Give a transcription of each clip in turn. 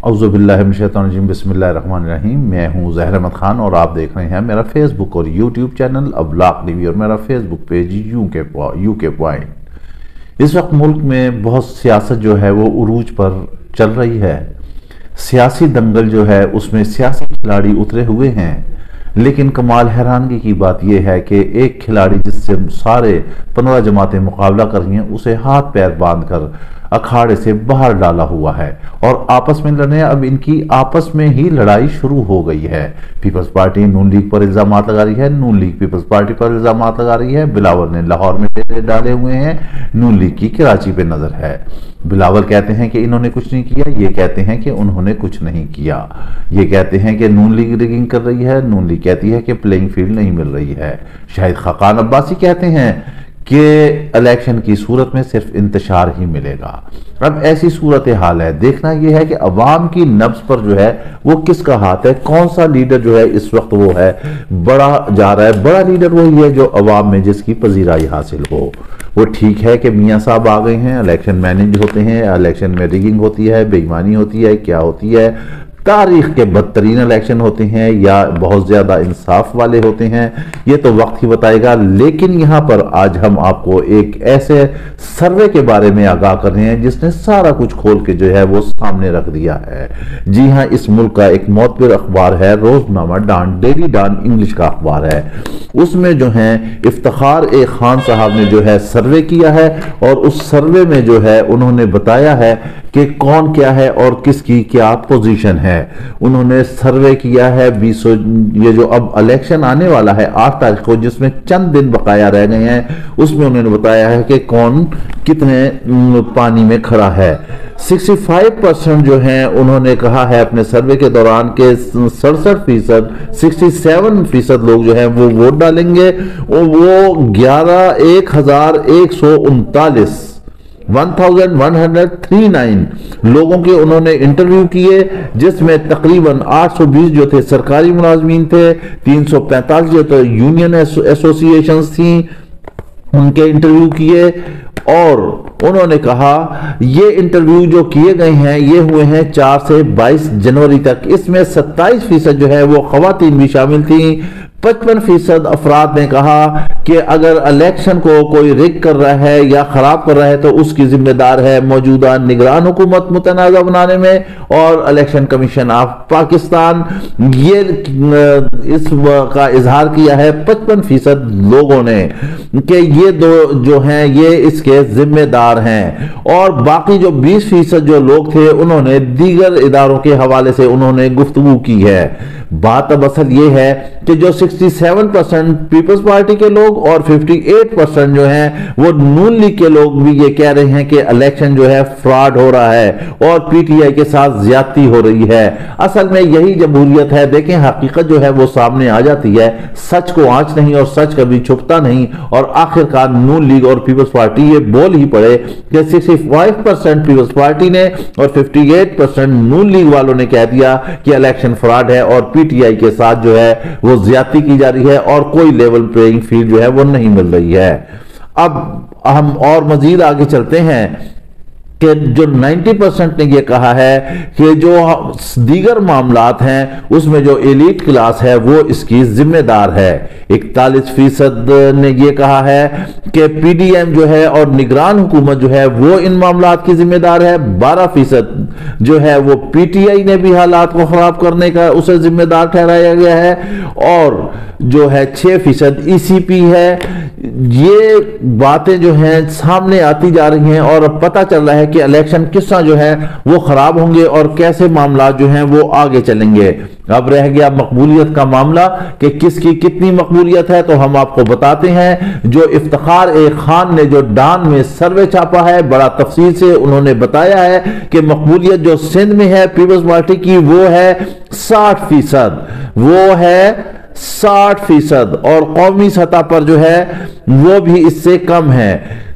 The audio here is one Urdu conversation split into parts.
اعوذ باللہ من الشیطان الرجیم، بسم اللہ الرحمن الرحیم۔ میں ہوں ظاہر احمد خان اور آپ دیکھ رہے ہیں میرا فیس بک اور یوٹیوب چینل ابلاغ ٹی وی اور میرا فیس بک پیج یو کے پوائنٹ۔ اس وقت ملک میں بہت سیاست جو ہے وہ عروج پر چل رہی ہے۔ سیاسی دنگل جو ہے اس میں سیاسی کھلاڑی اترے ہوئے ہیں، لیکن کمال حیرانگی کی بات یہ ہے کہ ایک کھلاڑی جس سے سارے 15 جماعتیں مقابلہ کر رہی ہیں اسے ہاتھ پیر باندھ کر اکھاڑے سے باہر ڈالا ہوا ہے اور آپس میں لڑنے اب ان کی آپس میں ہی لڑائی شروع ہو گئی ہے۔ پیپلز پارٹی نون لیگ پر الزامات لگا رہی ہے، نون لیگ پیپلز پارٹی پر الزامات لگا رہی ہے۔ بلاول نے لاہور میں ڈیرے ڈالے ہوئے ہیں، نون لیگ کی کراچی پہ نظر ہے۔ بلاول کہتے ہیں کہ انہوں نے کچھ نہیں کیا، یہ کہتے ہیں کہ انہوں نے کچھ نہیں کیا۔ یہ کہتے ہیں کہ نون لیگ ریگنگ کر رہی ہے، نون لیگ کہتی ہے کہ پلینگ فیلڈ نہیں مل رہی ہے۔ شاہد خاقان عباسی کہتے ہیں کہ الیکشن کی صورت میں صرف انتشار ہی ملے گا۔ اب ایسی صورتحال ہے، دیکھنا یہ ہے کہ عوام کی نبض پر جو ہے وہ کس کا ہاتھ ہے، کون سا لیڈر جو ہے اس وقت وہ ہے بڑا جا رہا ہے۔ بڑا لیڈر وہی ہے جو عوام میں جس کی پذیرائی حاصل ہو۔ وہ ٹھیک ہے کہ میاں صاحب آ گئے ہیں، الیکشن مینج ہوتے ہیں، الیکشن میں ریگنگ ہوتی ہے، بے ایمانی ہوتی ہے، کیا ہوتی ہے، تاریخ کے بدترین الیکشن ہوتے ہیں یا بہت زیادہ انصاف والے ہوتے ہیں، یہ تو وقت ہی بتائے گا۔ لیکن یہاں پر آج ہم آپ کو ایک ایسے سروے کے بارے میں آگاہ کر رہے ہیں جس نے سارا کچھ کھول کے جو ہے وہ سامنے رکھ دیا ہے۔ جی ہاں، اس ملک کا ایک معتبر اخبار ہے روزنامہ ڈان، ڈیلی ڈان انگلش کا اخبار ہے۔ اس میں جو ہیں افتخار خان صاحب نے جو ہے سروے کیا ہے اور اس سروے میں جو ہے انہوں نے بتایا ہے کہ کون کیا ہے اور کس کی کیا پوزیشن ہے۔ انہوں نے سروے کیا ہے یہ جو اب الیکشن آنے والا ہے 8 تاریخ کو، جس میں چند دن بقایا رہ گئے ہیں، اس میں انہوں نے بتایا ہے کہ کون کتنے پانی میں کھڑا ہے۔ 65% جو ہیں انہوں نے کہا ہے اپنے سروے کے دوران کہ 67% لوگ جو ہیں وہ ووٹ ڈالیں گے۔ وہ 1139 لوگوں کے انہوں نے انٹرویو کیے، جس میں تقریباً 820 جو تھے سرکاری ملازمین تھے، 345 جو تھے یونین ایسوسی ایشنز تھیں، ان کے انٹرویو کیے۔ اور انہوں نے کہا یہ انٹرویو جو کیے گئے ہیں یہ ہوئے ہیں 4 سے 22 جنوری تک۔ اس میں 27% جو ہے وہ خواتین بھی شامل تھیں۔ 55% افراد نے کہا کہ اگر الیکشن کو کوئی ریگ کر رہا ہے یا خراب کر رہا ہے تو اس کی ذمہ دار ہے موجودہ نگران حکومت متنازع بنانے میں اور الیکشن کمیشن آف پاکستان۔ یہ اس کا اظہار کیا ہے 55% لوگوں نے کہ یہ دو جو ہیں یہ اس کے ذمہ دار ہیں، اور باقی جو 20% جو لوگ تھے انہوں نے دیگر اداروں کے حوالے سے انہوں نے گفتگو کی ہے۔ بات اب اصل یہ ہے کہ جو 67% پیپلز پارٹی کے لوگ اور 58% جو ہیں وہ نون لیگ کے لوگ بھی یہ کہہ رہے ہیں کہ الیکشن جو ہے فراڈ ہو رہا ہے اور پی ٹی آئی کے ساتھ زیادتی ہو رہی ہے۔ اصل میں یہی جمہوریت ہے۔ دیکھیں حقیقت جو ہے وہ سامنے آ جاتی ہے، سچ کو آنچ نہیں اور سچ کبھی چھپتا نہیں، اور آخرکار نون لیگ اور پیپلز پارٹی یہ بول ہی پڑے کہ 65% پیپلز پارٹی نے اور 58% نون لیگ والوں نے کہہ دیا کہ الیکشن فراڈ ہے اور پی ٹی آئی کے ساتھ جو ہے وہ زیادتی کی جا رہی ہے اور کوئی لیول پلینگ فیلڈ جو ہے وہ نہیں مل رہی ہے۔ اب ہم اور مزید آگے چلتے ہیں کہ جو 90% نے یہ کہا ہے کہ جو دیگر معاملات ہیں اس میں جو ایلیٹ کلاس ہے وہ اس کی ذمہ دار ہے۔ 41% نے یہ کہا ہے کہ پی ڈی ایم جو ہے اور نگران حکومت جو ہے وہ ان معاملات کی ذمہ دار ہے۔ 12% جو ہے وہ پی ٹی آئی نے بھی حالات کو خراب کرنے کا اسے ذمہ دار ٹھہرایا گیا ہے، اور جو ہے 6% ای سی پی ہے۔ یہ باتیں جو ہیں سامنے آتی جا رہی ہیں اور اب پتہ چل رہا ہے کہ الیکشن کس طرح جو ہے وہ خراب ہوں گے اور کیسے معاملات جو ہیں وہ آگے چلیں گے۔ اب رہ گیا مقبولیت کا معاملہ کہ کس کی کتنی مقبولیت ہے، تو ہم آپ کو بتاتے ہیں۔ جو افتخار خان نے جو ڈان میں سروے چھاپا ہے، بڑا تفصیل سے انہوں نے بتایا ہے کہ مقبولیت جو سندھ میں ہے پیپلز پارٹی کی وہ ہے 60%، وہ ہے 60%، اور قومی سطح پر جو ہے وہ بھی اس سے کم ہے۔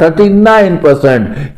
39%।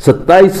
27